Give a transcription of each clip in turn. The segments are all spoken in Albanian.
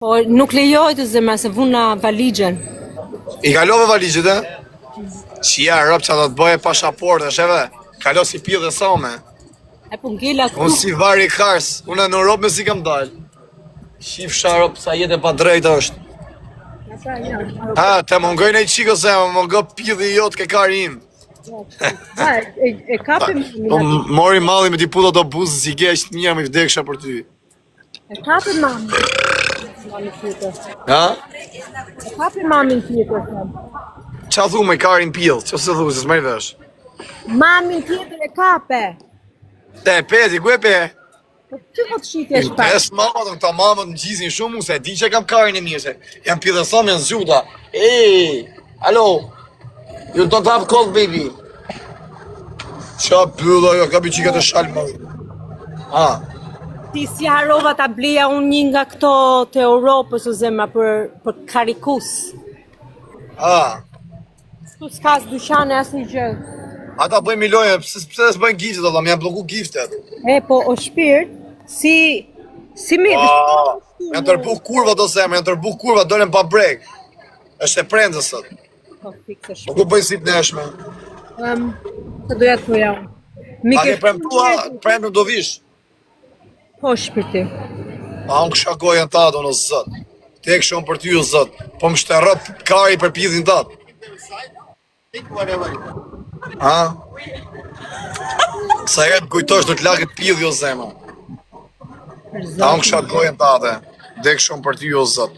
Po nuk lejohet të zemra se vuna valigjen. I kalove valigjet, e? Qia, rëp që do të bëje pashaportë, sheve? Kalo si pjë dhe some. E po ngela këtu. Unë si vari kars, unë në Europë me si kam dalë. Shif sharop sa jetë e pa drejtë është. Ha, te mongojnë e qiko se, mongo pjëdhi jotë ke kari im. E kapim... Mori malli me t'i puto të buzë si ke është një me vdeksha për ty. E kapim mami. Ha? E kapim mamin tjetër. Qa thu me karin pjellë, që se thu, se s'majnë vesh? Mamin tjetër e kape. Te, peti, ku e pe? Që po të shitesh pa? Tes mama të këta mama të më gjizin shumë mu se di që kam karin e mirë se jam pjellë sa me në zhuta. Ej, alo, you don't have cold baby. Qa pëllë ajo, ka bi qika të shalë më. Ha? Ti si harova ta bleja unë një nga këto të Europës o zemra për karikus. Ha? Tu s'kas dyqane as një gjë. Ata bëjmë miloje, pëse s'bëjnë giftet ata, më janë bloku giftet. E, po, o shpirt, si mi... Janë tërbuh kurva do zemë, janë tërbuh kurva, dolen pa brek. Është e prendë sot. Po, fikse Po ku bëjnë si të neshme? Të doja të thoja unë. A ke premtua, premtu do vish. Po, shpirti. A unë kësha gojën ta do në zët. Te kësha unë për ty o zët. Po më shterët kari për pjidhin tatë. Ha? Sa jetë kujtosh në të lakët pjidhi o zema. A unë kësha gojën tate. Te kësha unë për ty o zët.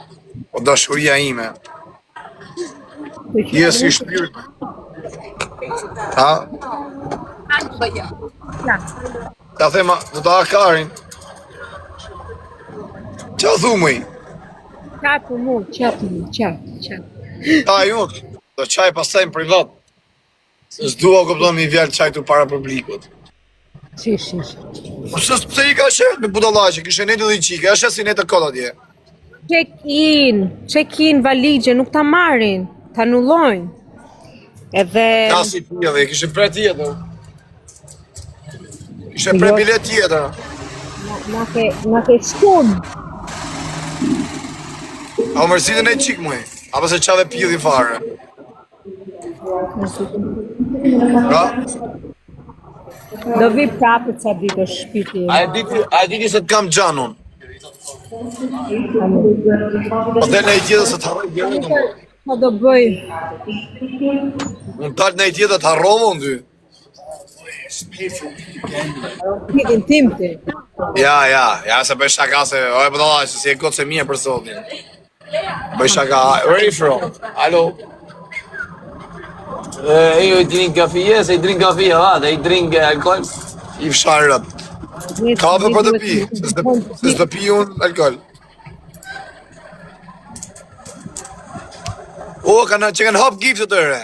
O dashuria ime. Jes i shpirt. Ha? Ta thema, do ta karin. Qa thumëj? Qapu mu, qapu. Ta jut, do qaj pasaj në privat. S'dua këpëton mi vjallë qaj të para publikut. Si. Pse i ka shetë me budallaqe, kishe netë dhe i qike, a shetë si netë të kota dje. Check-in valigje, nuk ta marrin, ta anullojnë. Edhe... Ka si pjeve, kishe pre tjetër. Kishe pre bilet tjetër. Na ke shkun. A u mërësitën e qikë muj, apo se qave pjedi fare. Pra? Do vi prapë ca ditë shpiti. A e diti se t'kam gjanun. Po dhe në i tjetër se t'harroj gjanun. Po do bëj. Unë talë në i tjetër t'harrovë në dy. Pidin tim ti. Ja, se bëj shaka se, oj budallaqe, si e kotë se mje për sotin. Bëj shaka, where are you from? Alo? Io drink kafe, se i drink kafe, vada, i drink alcohol. I fsharët. Kafe për të pi, se s'të pi unë alkohol. O, që kanë hap giftë të tëre.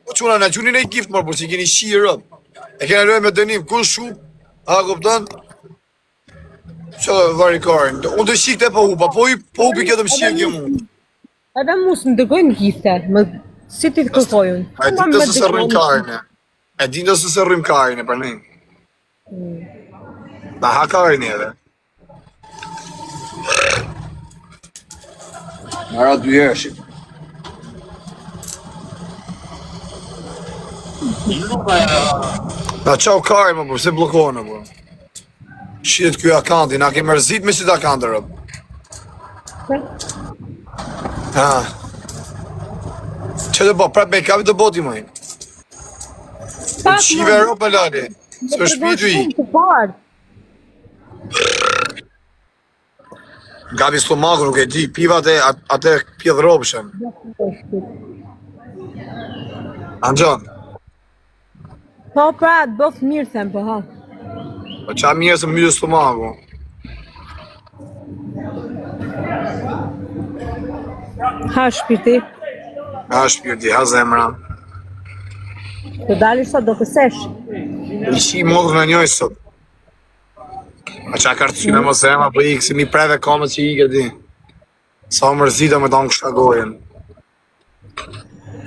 O, quna, në qunin e giftë mërë, por që i keni shirët. E kena lojë me dënim, kur shup, a kupton? Që vari karin, unë të shikte po hupa, po hupi kjo të më shikë kjo mund. Edhe mu së më dërgojnë gifte, si ti të kërkojnë. A e din të se rrim karin e. E din të se rrim karin e për një. Da ha karin e edhe. Mara dy jeshit. Na qau karin më për, se blokohën e për. Shqit kjo akanti, na ke mërzit me qit akanti rëp. Ha. Që të bo, prap me i kapi të boti mëjnë. Qive rëp e lali, së shpitu i. Gabi stomaku nuk e di, piva atë pjedh ropëshen. Anxon. Po pra, të bëf mirë them, po ha. Po qa mirë se mjë stomaku. Ha shpirti. Ha shpirti, ha zemra. Të dalish sot do kësesh. I qi modrë në njoj sot. A qa kartësime më zemra, po i kësi mi preve komët që i këti. Sa mërzita me ta në këshka gojen.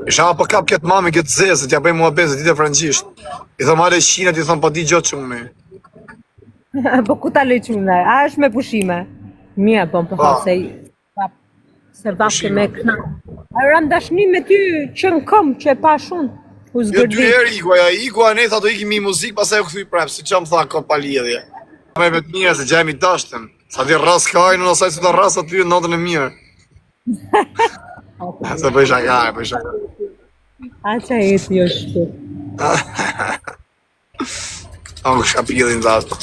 Isha po kap këtë mami këtë zezë, se t'ja bëjmë mua bezë, dite frangjisht. I thëm ale Shqinët, i thëm po di gjotë që më. Po ku ta lëqune? A është me pushime? Mia, po ha se Se vake me kna. A ram dashni me ty që në këm që e pa shumë. U Jo zgërdi. 2 herë ikuja, ikuja ne tha do ikimi muzikë, pastaj u kthy prap, si që më tha kot pa lidhje. Me vetë mirë se gjajmi dashtëm. Sa ti rras kajnë, asaj si të rras aty në natën e mirë. Se bëj shaka, bëj shaka. A që e ti jo shtu. A më kësha pillin dhe ato.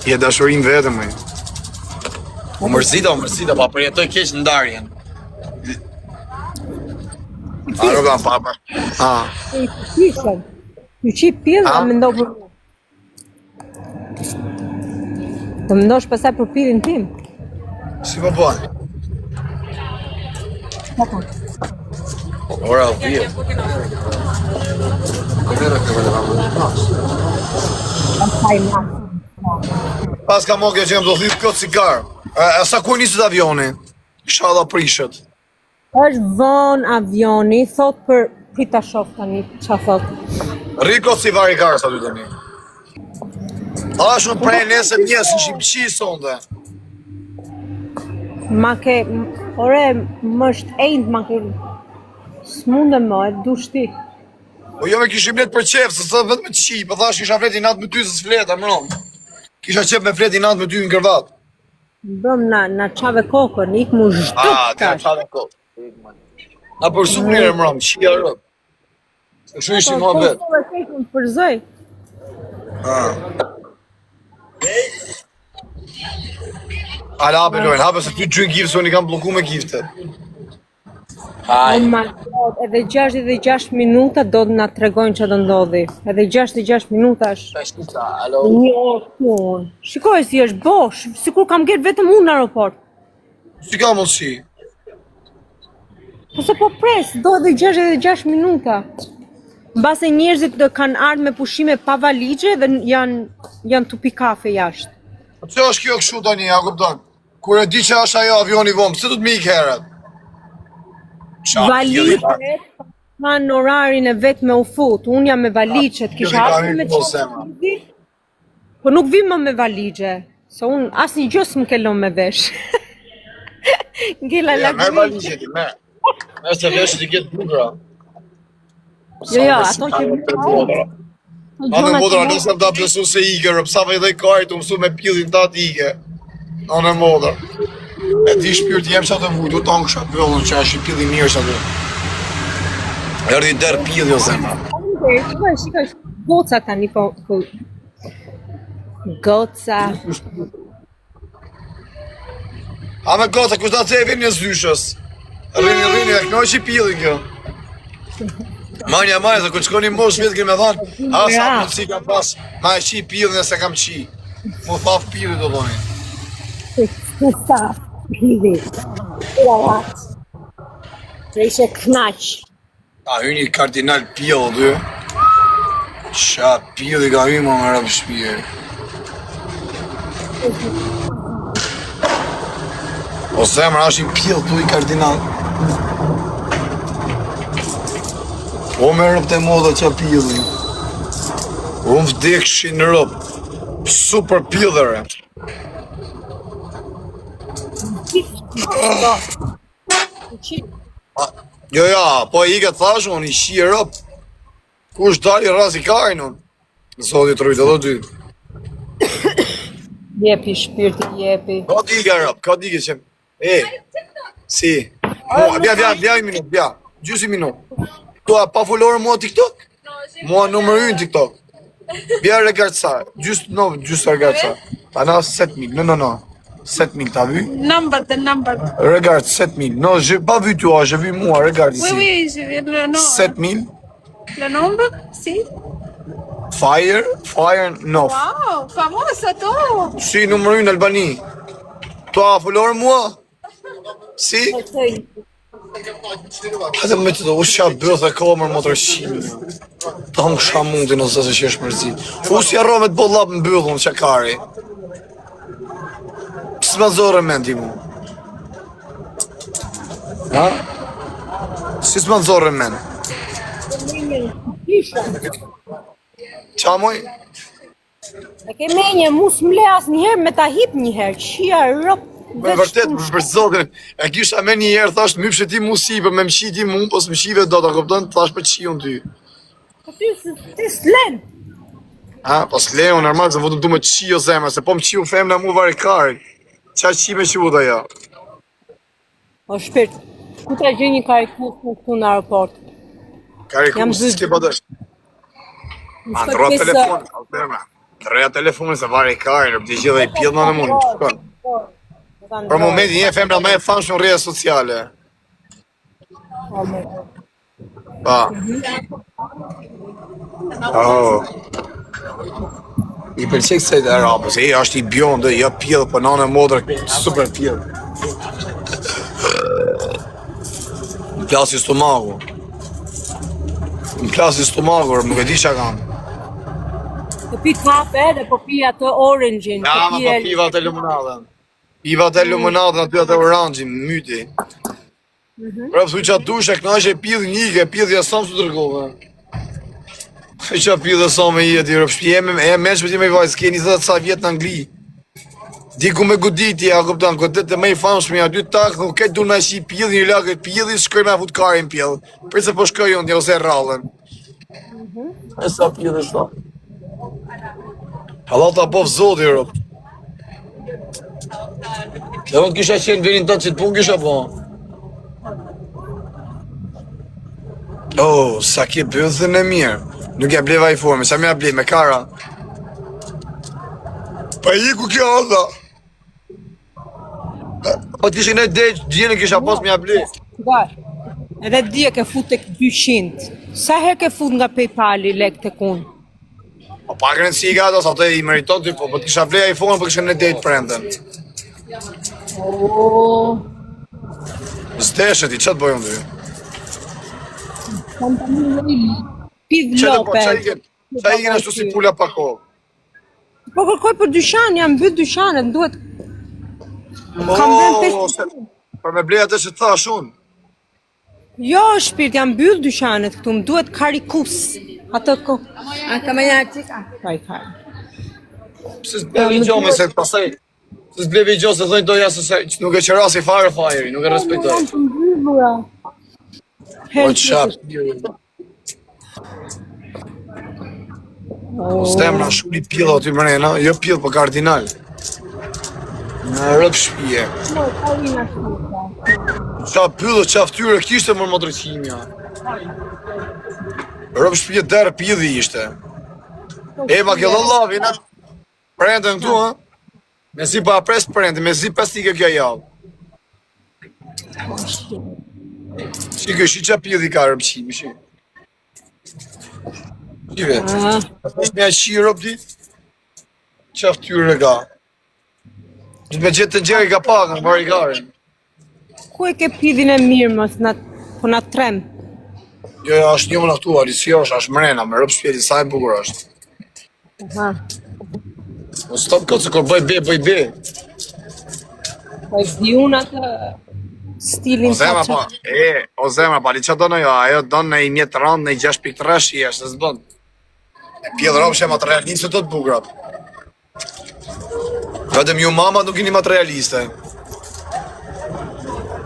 Je dashurim vetëm, mëj. U mërzita, pa përjetoj keq në ndarjen. A nuk kam papa. E i përkishëm. Ju qip pillë dhe me ndohë për mu. Të më ndosh pasaj për pillin tim. Si po bëjnë? Ora, vje. Pas ka mo kjo që jem do thyp kjo cigar. E sa kur nisët avioni? Inshallah prishet. Është vonë avioni, thot për pita shof tani, qa thot. Riko si vari karës aty të një. A shumë prej nesë mjesë në Shqipëqi sonde. Ma ke, ore, më është ejnë, ma ke, s'munde më, e du shti. Po jo me kishim let për qef, se së vetë me të qi, po thash kisha fleti natë me ty se s'fleta, mëron. Kisha qef me fleti natë me ty në kërvat. Bëm na qave kokën, ik mu zhduk tash. qatë kohë. Na përsu njërë mëram, qia rëp. Se shu ishim ma vetë. Po, të përzoj. Ala hape lojnë, hape se ty gjynë giftë, se unë i kam bloku me giftet. Oh my god, edhe 66 minuta do të na tregojnë që do ndodhi. Edhe 66 minuta është Alo. një orë punë. Shikoj si është bosh, sikur kam gjetë vetëm unë në aeroport. Si ka mundësi? Po se po pres, do edhe 66 minuta. Mbase njerëzit do kanë ardhur me pushime pa valigje dhe janë tupi kafe jashtë. Po që është kjo kështu tani, ja kupton? Kur e di që është ajo avioni vomë, pse du të mi ikë herët? Valigjet kanë orarin e vet me u fut. Unë jam me valigjet, kisha ardhur me çfarë. Po nuk vim më me valigje, se unë asnjë gjë s'm kelon me vesh. Ngela Ja, merë lagmi. valigje ti, merë. Merë se veshë t'i këtë bukra. Jo, ato që Ma në modra nësëm ta besu se ike, rëpsa vej dhe kajtë, u mësu me pillin ta t'ike. Në modra. E ti shpirti jem që atë vujtë, u tonë kësha bëllën që është i pilli mirë që atë. Erdi der pilli o zemra. Shikoj, goca tani po. Goca. A me gota, kushta të e vinë një zyshës. Rini, e knoj që i pillin kjo. Manja, se kur shkoni mosh vetë kënë me thonë, a sa mundësi kam pas, ma e qi pillin e se kam qi. Mu thaf pilli do doni. Sa pilli. Uravat. Të ishe knaq. A hyni kardinal pill, dy. Qa pilli ka hynë më rapë shpije. O zemra, është i pill, tu i kardinal. O me rëp të moda qa pillin. O më vdekshin në rëp. Super pillere. Jo, po i ke thash, unë i shi e rëp. Kush dali razi kajnë unë. Nësot i të rujtë edhe dy. Jepi shpirti, jepi. Ka dike rëp, ka dike që... E, si. Bja i minut, bja. Gjysi minut. Tua, pa followere mua TikTok? Mua numër 1 TikTok. Bja regard sa. Gjyst regard sa. Pa na 7.000, no. 7.000, t'as vu? The number. Regarde, 7.000. Non, j'ai pas vu toi, j'ai vu moi, regarde ici. Oui, je vais le nom. 7.000. Le nombre? Si. Fire, 9. Wow, famosa to. Si, numër 1 Albani. Toi, follower moi? Si? Hajde me të u qa bëth e kamër më të rëshqime. Ta më kësha mundin ose se që është mërzit. U si arro me të bollap në bëllën që kari. Pësë me zorë e menti mu. Ha? Si s'me zorë e men. Qa moj? E ke menje, mu s'mle as njëherë me ta hip njëherë, qia rëp Me vërtet, për zotin, e kisha me një herë, thash, mypshe ti mu si, për me mshi ti mu, po s'mshive do të kupton, thash për qion ty. Po ti s'len. Ha, po s'leo, normal, se votëm tu me qio zemra, se po më qiu femna mu varikarin. Qa qi me qiu dhe ja? O shpirt, ku të gjë një karikus këtu në aeroport? Karikus, s'ke pa dësh. Ma, të roja telefon, zemra. Të roja telefon, se varikarin, rëpë gjithë dhe i pjellë në mund, shkon. Për momentin, një femra me e famshme në rrjetet sociale. Pa. Oh. I pëlqej kësaj të arabës, është i bjondë, ja pjellë, për nane modrë, super pjellë. Më plasi stomaku. Më plasi stomaku, nuk e di që kam. Të pi kafe dhe po pi atë orange-in. Ja, ma po piva të limonadën. Piva të limonadën, aty atë orange-in, myti. Pra pësu që atë dush e knaqe pidh njike, pidh jasam së tërgove. Që pidh e sa me jeti, rëpshpi e me që ti me i vajzë, s'ke 20 sa vjetë në Angli. Di ku me guditi, a këptan, këtë të me i famshmi, aty tak, nuk këtë dur me shi pidh një lakët, pidh shkoj me fut karin pidh. Për se po shkoj unë, një ose rrallën. E sa pjede sa. Allah ta bof zoti, rëp. Dhe unë kisha qenë verin të që të pun kisha po. Oh, sa ke bëthën e mirë. Nuk ja bleva i forme, sa me ja ble, me kara. Pa i ku kjo anda. Po t'ishe në dejtë, gjene kisha pas me ja ble. Edhe dje ke fut tek 200. Sa herë ke fut nga PayPal-i lek tek unë? Po pak rëndësi i gata, sa të i meriton ty, po t'isha ble iPhone, po kishe në dejtë prenden. Zdeshet i, që të bojën ty? Pidh Qëtë po, lope. qa i ashtu si pula pa kohë? Po kërkoj për dyqan, jam mbyt dyqanet, duhet... Kam vend 5... Për me ble atë që të thash unë. Jo, shpirt, jam mbyll dyqanet këtu, më duhet karikus. Atë ko... A ka me një qika? Ka. Pse s'blevi gjo me se pasaj... Se s'blevi gjo se thënë doja se nuk e qëra si fare fajri, nuk e respektoj. O qap. Stemra, shuri pjellë aty mrena, jo pjellë për kardinal. Në rëp shpije. Qa pyllë, qa ftyre, kishte mërë më drejtëhimja. Rëp shpije derë pjellë ishte. E, ma ke lëllavi, na? Prende në këtu, ha? Me zi pa pres prende, me zi pas tike kja javë. Shikë, shi qa pjellë i ka rëp qimi, shi. Shive, është me a shi rëp di? Qa ftyre ka? Gjithë me gjithë të njeri ka pak në varikarin. Ku e ke pidhin e mirë mos, po na trem? Jo, është një më në këtu, Alisio është mrena, me rëp shpjeti, sa e bukur është. Aha. O stop këtë se kur bëj be. Po e di unë atë stilin O zemra pa, o zemra pa, li që donë jo, ajo donë në i mjetë randë, në i 6.3 shi është, se s'bën. E pjellë ropë që e materialistë të të bukurat. Vetëm ju mama nuk jeni materialiste.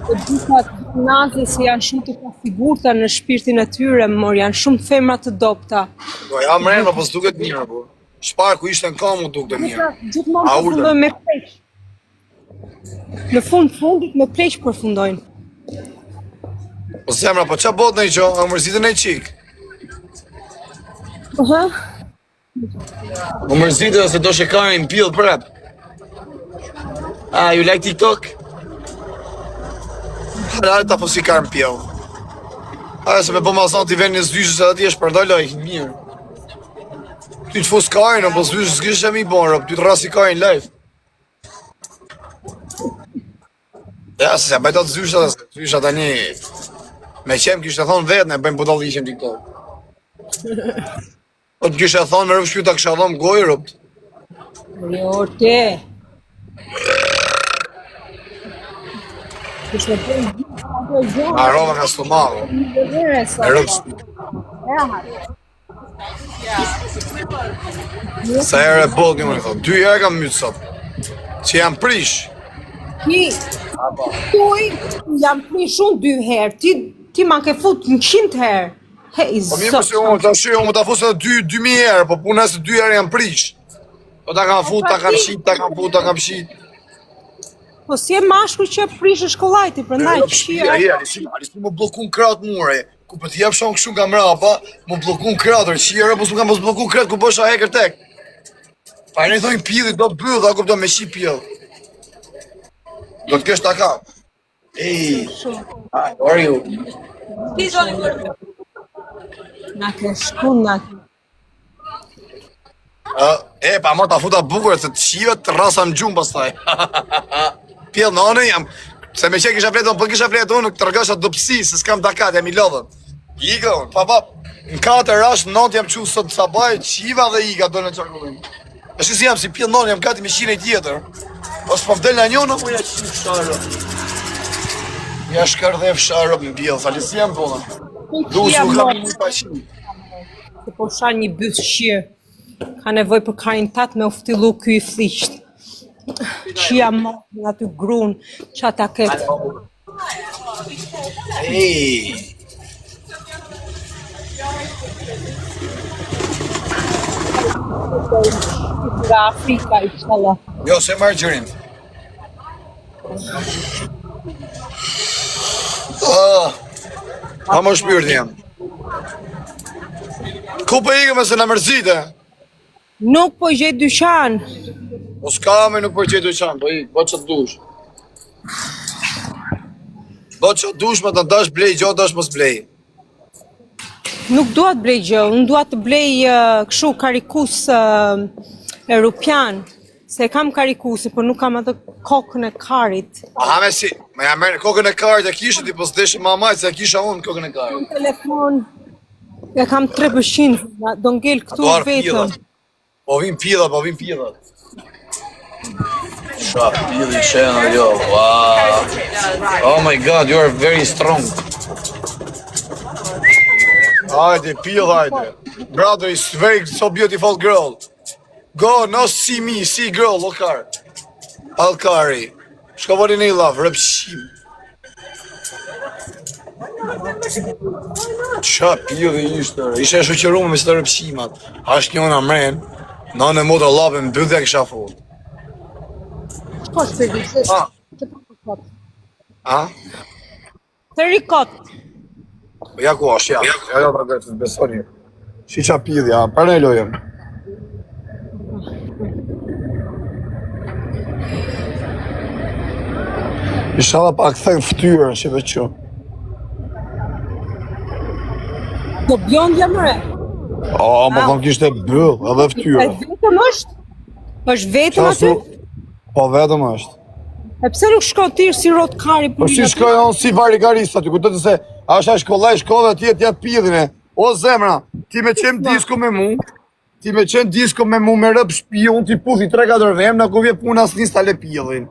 Të dukat nazi se janë shumë të pasigurta në shpirtin e tyre, mor janë shumë femra të dopta. Do ja mrenë, po s'duket mirë, po. Shparë ku ishte në kamu duke të mirë. Gjithmonë përfundojnë me pleq. Në fundit me pleq përfundojnë. Po zemra, po qa bot në i qo, a mërzitën e qik? Aha. Më mërzitën se do shekarin pjellë prep. Ah, you like TikTok? Hale ta po si karën pjellë. Hale se me po mazan t'i ven një zdyshës edhe ti është përdoj lajkin mirë. Ty të fos karin, po zdyshës s'kishë e mi bon, ty të rasi karin live. Ja, se bajta të zdyshët edhe se zdyshët tani... Me qem kishtë e thonë vetë, ne bëjmë budalli ishem TikTok. Po të kishtë e thonë me rëpë shpjuta kështë adhom gojë rëpt. Jo, te. A rova nga stomaku. Me rëpë shpjuta. Sa herë e bollë një më në thonë, 2 herë kam mytë sot. Që jam prish. Tuj, jam prish unë 2 herë, ti ma ke fut 100 herë. Hej, Po mirë përse unë të shë, unë ta fusë 2.000 herë, po puna se 2 herë janë prish. Po ta kam fut, ta kam shit, ta kam fut, ta kam shit. Po si e mashkull që prish shkollajti, prandaj qia. Alisi më blokun kratë mure. Ku për t'jep shon kështu nga mrapa, më blokun kratër, qia, po s'u kam mos blokun kratë, ku bësha heker tek. Pa në i thojnë pjillit, do bëllë, da kupto me shi pjillë. Do të kesh ta kam. Hey, hi, how are you? Na ke shkun, na ke. Pa ma ta futa bukur, se të shive të rasa më gjumë pastaj. Pjellë në anë jam, se me që kisha fletë, po kisha fletë unë, të rëgasha dopsi, se s'kam dakat, jam i lodhën. Iga unë, pa, në 4 rash, në 9 jam që sot sabaj, qiva dhe iga do në qarkullim. Është si jam, si pjellë në anë, jam gati me shine i tjetër. Ose po vdel në një, në mu ja qimë fsharë. Ja shkardhe fsharë më bjellë, fali si jam po në. Du s'u kam një pa qimë. Se po sha një bys shirë. Ka nevoj për karin tatë me uftilu ky i flisht. Qia më nga ty grun, qa ta ketë. Hey. Nga Afrika, inshallah. Jo, se marrë gjërin. Pa më shpyrët jam. Ku për ikëm e se në mërzite? Nuk po gjej dyqan. O s'ka me nuk për qëtë dyqan, po i, bo që të dush. Bo që të dush me të ndash blej, gjo ndash mos blej. Nuk dua të blej gjë, unë dua të blej kështu karikus europian. Se kam karikusi, por nuk kam atë kokën e karit. Aha me si, me jam merë kokën e karit e kishë ti, po s'deshë ma majtë, se kisha unë kokën e karit. Në telefon, ja kam 3%, do ngell këtu vetëm. Po vim pila. Ша, pili qenë, jo, wow. Oh my god, you are very strong. Hajde, pila, hajde. Brother is so beautiful girl. Go, no see me, see girl, look her. Alkari. Shko vori në i love, rëpshim. Qa pili ishte, ishe e shoqerume me së të rëpshimat. Ashtë njona mren, në në motë lapën, bëdhe kësha fund. Shko shpërdi, A? të rikot. Ja ku është, ja të gërtë, besoni. Shi qa pili, ja, për në i lojem. Isha dhe pak thënë ftyrën, që dhe që. Do bjondja mëre. Më kom kishte bëll, edhe E ftyrën. vetëm është? është vetëm aty? Po vetëm është. E pse nuk shko tirë si rot kari Po si shkoj unë si varigarist aty, kuptoj se asha shkolla e shkove atje t'ja pillin e. O zemra, ti me qenë disko me mu, me rëp shpion, ti puthi 3-4 vemna, ku vje puna s'nis t'ale pillin.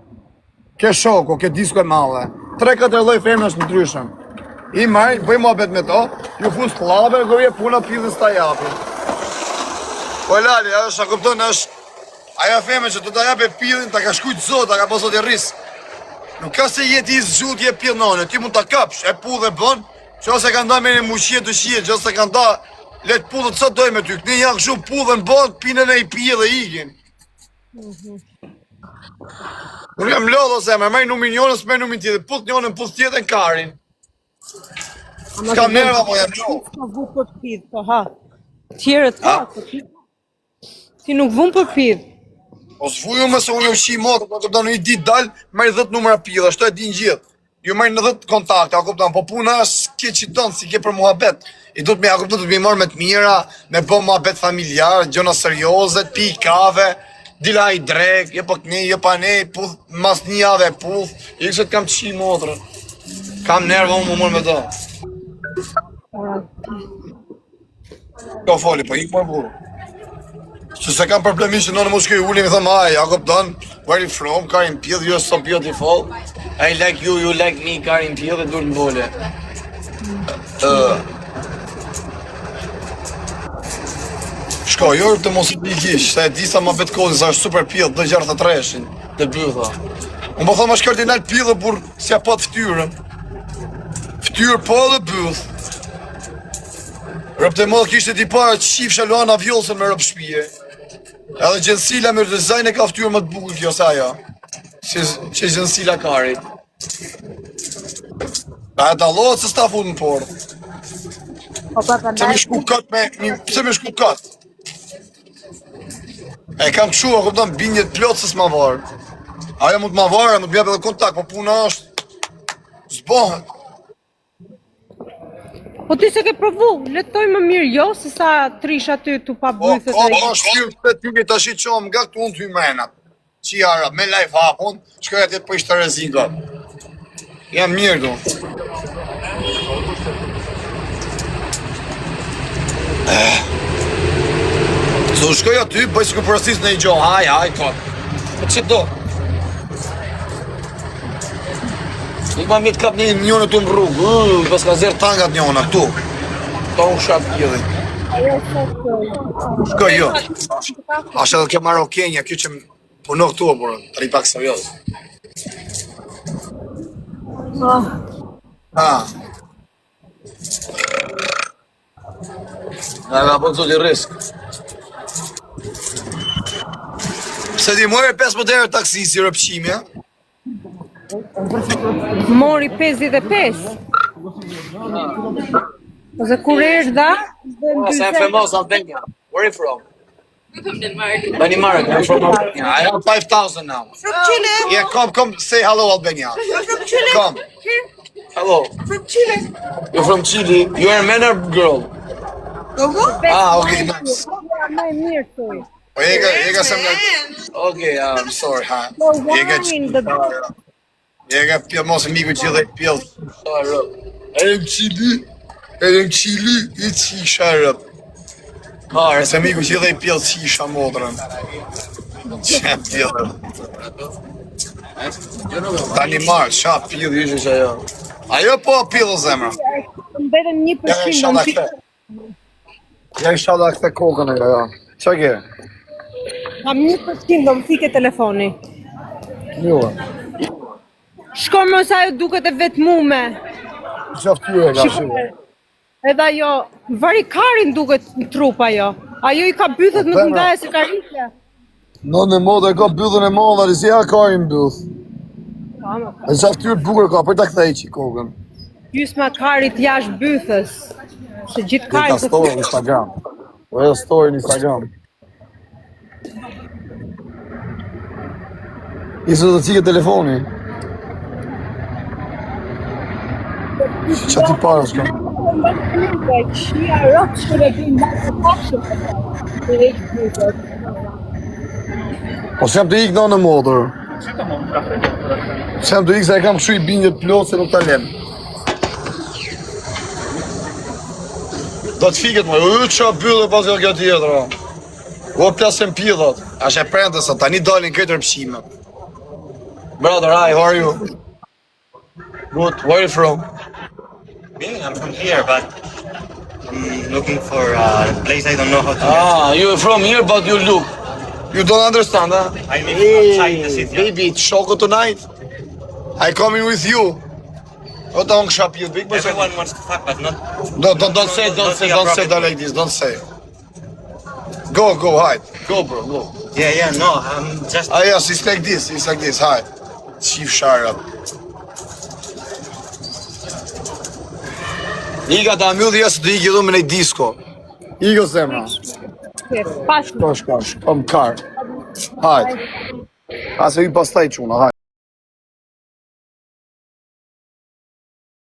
Ke shoko, ke disko e male. 3-4 lloj femnash në ndryshëm. I marrë, bëj muhabet me to, ju fus t'labe, ku vje puna pillin s'ta japin. Po e lali, është, a kupton, është aja feme që të ta jape pillin, ta ka shkujt zot, ta ka po zot i rris. Nuk ka se jeti i zhut, je pillnone, ti mund ta kapsh, e pu dhe bën, që ose ka nda me një mushje të shje, që ose ka nda, let pullët sa doj me ty, këni janë këshu pullën bën, pinën e i pije dhe ikin. Nuk jam lodh ose me maj numin jonës, me numin tjetër, pullët njonën, pullët tjetër në karin. S'kam nerva, po jam lodh. S'ka vu për pidh, po ha. Tjerët ka, po ti nuk vun për pidh. Po s'vuju me se unë jam shi motë, po këpëtan në i dit dal, marrë 10 numra pidh, ashtu e din gjithë. Ju marrë në 10 kontakte, a këpëtan, po puna s'ke qiton, si ke për muhabet. I du të me, a këpëtan, du të me marrë me të mira, me bo muhabet familjar, gjona serioze, pi kave, dila i drek, je po këni, je pa ne, puth, mas një jave puth, i kësët kam të shi motërë. Kam nerva unë më mërë me do. Ko foli, po ik më burë. Që se kam problemisht që në më shkoj ullim i thëmë, a këpëtan, where you from, Karin Pjell, you're so beautiful. I like you, you like me, Karin Pjell, dhe dur në vole. Shko, të mos i kish, se e disa ma betë kodin, sa është super Pjell, dhe gjarë të treshin, dhe bëtha. Unë po thëmë është kardinal pillë, por si a pat ftyrën. Ftyrë po dhe bëth. Rëpë të mëllë kishtë t'i para që shifësha Luana Vjollësën me rëpë shpije. Edhe Gjensila me dizajn e ka ftyrë më të bukur kjo sa ajo. Që Gjensila kari. A e dalohet se s'ta fut në porë. Pse me shku kat pse me shku kat? E kam këshu, a kupton, bindjet plot se s'ma varë. Ajo mund t'ma varë, mund t'bjep edhe kontakt, po puna është... Zbohet. Po ti se ke provu, letoj më mirë jo, se sa trish aty tu pa bëjthet e... O, shqyrë të ty të shi qomë nga këtu unë t'y menat. Qi ara, me life hapon, shkoj atjet për ishte rezika. Jam mirë do. So shkoj aty, bëj s'ku përësis në i gjo, haj, ka. Po që do? Nuk ma mi t'kap një njone të më rrugë, pas ka zerë tangat njona, këtu. Ta unë shatë kjede. Shkoj jo. Ashe edhe ke Marokenja, kjo që më puno këtu, por të ri pak serios. Nga po të zoti risk. Pse di mojë 15 herë taksi si rëpqimi, ja? Mori 55. Ose kur erdha, I'm famous Albania. Where are you from? Denmark. I'm from Albania. I have 5,000 now. From Chile. Yeah, come, say hello Albania. From Chile. Come. Here. Hello. From Chile. You're from Chile. You're a man or girl? Go. Okay, nice. më e mirë thuj. Po jega sem nga... Okay, I'm sorry, ha. Po Jega wanin dhe Jega pjell mos e miku gjithë dhe pjell. Edhe në Qili, i qisha rëp. Car. Se miku gjithë dhe pjell qisha modrën. Që pjell. Tani marë, qa pjell ishë që ajo. Ajo po pjell o zemra. mbetën 1% në ti. Ja isha da këte kokën e ajo. Qa ke? Kam 1% do më fike telefoni. Jo. Shko më sa ajo duket e vetë mume. Qa ftyre ka shi. Edhe ajo, vari karin duket në trup ajo. Ajo i ka bythet më të ndaja se karikle. Në në modë e ka byllën e modë, dhe si ja ka i mbyll. E qa ftyre bukur ka, për ta kthej që kokën. Gjysma karit jashtë bythës. Se gjithë Ka karit story në Instagram. Po e story në Instagram. Isë të cike telefoni. Qa ti parë s'ka? Po s'jam të ikë në modër. S'jam të ikë se e kam këshu i bindjet plot se nuk ta lem. Do të fiket më, qa byllë pas jo kjo tjetëra. O plasën pjillat. Ashe prendës, tani dalin këtë rëpshime. Brother, hi, how are you? Good, where are you from? Me, I'm from here, but I'm looking for a place I don't know how to get. You're from here, but you look. You don't understand, huh? I live outside the city. Baby, it's Shoko tonight. I coming with you. O ta unë kësha pjell big, but Everyone wants to fuck, but not. don't say that like this, don't say. Go, hide. Go, bro, go. Yeah, no, I'm just. Yes, it's like this, hide. Chief Sharab. Iga ta mjudhi jesë të igi dhume në disco. Igo zemra. Pas Shko, më kar. Hajde. Ase i pastaj quna, hajde.